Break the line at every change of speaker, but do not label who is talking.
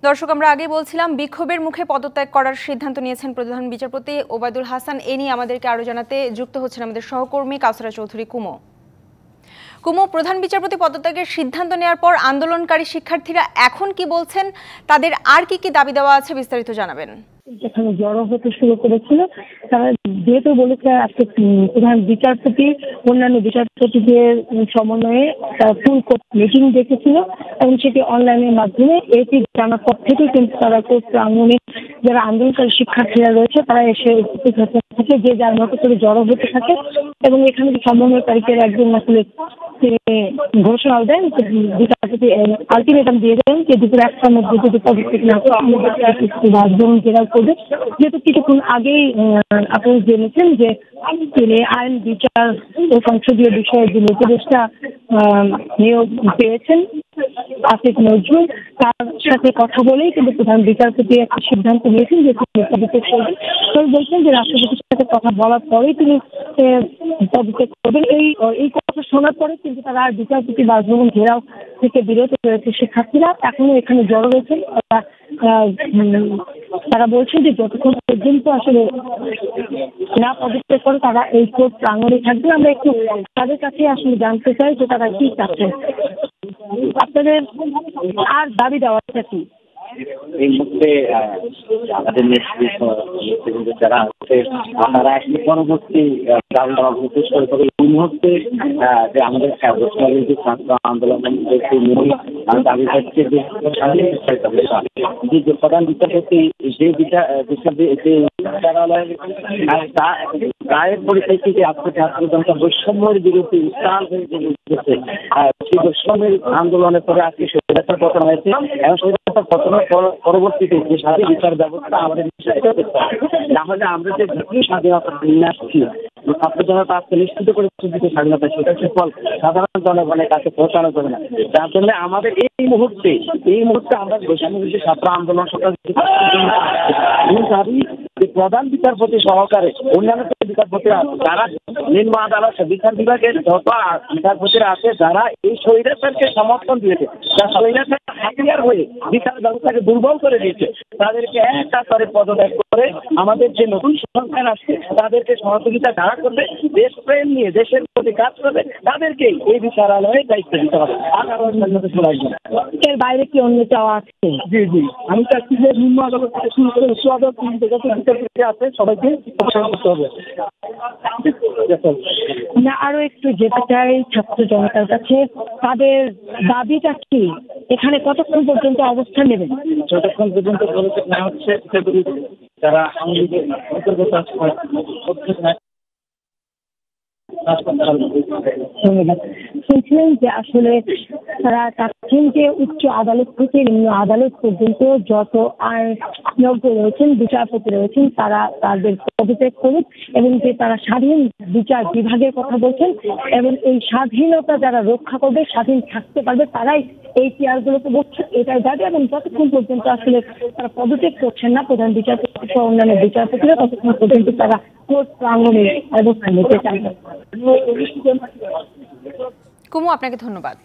দর্শক, আমরা আগে বলছিলাম বিক্ষোভের মুখে পদত্যাগ করার সিদ্ধান্ত নিয়েছেন প্রধান বিচারপতি ওবায়দুল হাসান। এ নিয়ে আমাদেরকে আরো জানাতে যুক্ত হচ্ছেন আমাদের সহকর্মী কাউসারা চৌধুরী কুমো। প্রধান বিচারপতি পদত্যাগের সিদ্ধান্ত নেওয়ার পর আন্দোলনকারী শিক্ষার্থীরা এখন কি বলছেন, তাদের আর কি কি দাবি দেওয়া আছে, বিস্তারিত জানাবেন।
যেখানে জড়ো হতে শুরু করেছিল, তারা যেহেতু বলেছে আজকে প্রধান বিচারপতি অন্যান্য বিচারপতিদের সমন্বয়ে ফুল কোর্ট মিটিং ডেকেছিল এবং সেটি অনলাইনের মাধ্যমে এটি জানার পর থেকে কিন্তু তারা কোর্ট প্রাঙ্গণে যারা আন্দোলনকারী শিক্ষার্থীরা রয়েছে তারা এসে উপস্থিত হতে থাকে, যে যার মতো করে জড়ো হতে থাকে এবং এখানে সমন্বয়কারীদের একজন আসলে ঘোষণা দেন, বিচারপতি আলটিমেটাম দিয়ে দেন যে দুপুর 1টার মধ্যে যদি পদত্যাগ না জেরাও করবে। যেহেতু কিছুক্ষণ আগেই আপনারা জেনেছেন যে তিনি আইন বিচার ও সংসদীয় বিষয়ে যিনি উপদেষ্টা নিয়োগ পেয়েছেন আসিফ নজরুল, তার সাথে কথা বলেই কিন্তু প্রধান বিচারপতি একটা সিদ্ধান্ত নিয়েছেন যে তিনি পদত্যাগ করবেন। তিনি বলছেন যে রাষ্ট্রপতির সাথে কথা বলার পরেই তিনি পদত্যাগ করবেন। এই কথা শোনার পরে কিন্তু তারা আর বিচারপতি বাসভবন ঘেরাও থেকে বিরত রয়েছে শিক্ষার্থীরা, এখনো এখানে জড়ো রয়েছেন। তারা বলছেন যে যতক্ষণ পর্যন্ত আসলে না পদত্যাগ করে তারা এই কোর্ট প্রাঙ্গণে থাকবে। আমরা একটু তাদের কাছে আসলে জানতে চাই যে তারা কি চাচ্ছেন, আপনাদের আর দাবি দেওয়াটা কি?
এই মুহূর্তে আমাদের নেতৃত্ব যারা আছে তারা আসলে পরবর্তী এই মুহূর্তে যে আমাদের ছাত্র আন্দোলনের দাবি হচ্ছে যে প্রধান বিচারপতি যে বিচারালয়ের রায়ের পরিপ্রেক্ষিতে আজকে ছাত্র জনতা বৈষম্যের বিরুদ্ধে উত্তাল হয়ে উঠেছে। সেই বৈষম্যের আন্দোলনের পরে আজকে স্বৈরাচার পতন হয়েছে এবং স্বৈরাচার পতনের পরবর্তীতে যে স্বাধীন বিচার ব্যবস্থা আমাদের তাহলে আমরা যে স্বাধীনতা নিয়ে আসছি ছাত্র জনতা আজকে নিশ্চিত করে স্বাধীনতা, সেটা সুফল সাধারণ জনগণের কাছে পৌঁছানো যাবে না। যার জন্য আমাদের এই মুহূর্তে আমরা বৈষম্য ছাত্র আন্দোলন প্রধান বিচারপতি সহকারে অন্যান্য বিচারপতিরা যারা নিম্ন আদালত বিচার বিভাগের যত বিচারপতিরা আছে যারা এই স্বৈরাচারকে সমর্থন দিয়েছে, যারা স্বৈরাচার হাতিয়ার হয়ে বিচার ব্যবস্থাকে দুর্বল করে দিয়েছে, তাদেরকে একটা স্তরে পদত্যাগ করে আমাদের যে নতুন সরকার আসছে তাদেরকে সহযোগিতা যারা করবে, দেশপ্রেম নিয়ে দেশের প্রতি কাজ করবে, তাদেরকেই এই বিচারালয়ে দায়িত্ব দিতে হবে।
এর বাইরে কি অন্য চাওয়া আছে?
জি আমি চাচ্ছি যে নিম্ন আদালত থেকে শুরু করে উচ্চ আদালত আছে সবাইকে করতে হবে।
আমরা আরো একটু যেতে চাই ছাত্র জনতার কাছে, তাদের দাবিটা কি, এখানে কতক্ষণ পর্যন্ত অবস্থান নেবেন?
যতক্ষণ পর্যন্ত না হচ্ছে যারা
শুনছিলেন যে আসলে তারা চাচ্ছেন যে উচ্চ আদালত থেকে নিম্ন আদালত পর্যন্ত যত আইনজ্ঞ রয়েছেন, বিচারপতি রয়েছেন, তারা তাদের পদত্যাগ করুক এবং যে তারা স্বাধীন বিচার বিভাগের কথা বলছেন এবং এই স্বাধীনতা যারা রক্ষা করবে, স্বাধীন থাকতে পারবে, তারাই এই চেয়ারগুলোকে বসছে, এটাই দাবি। এবং যতক্ষণ পর্যন্ত আসলে তারা পদত্যাগ করছেন না প্রধান বিচারপতি সহ অন্যান্য বিচারপতিরা, ততক্ষণ পর্যন্ত তারা কোর্ট প্রাঙ্গণে অবস্থান নিতে চান।
কুমু, আপনাকে ধন্যবাদ।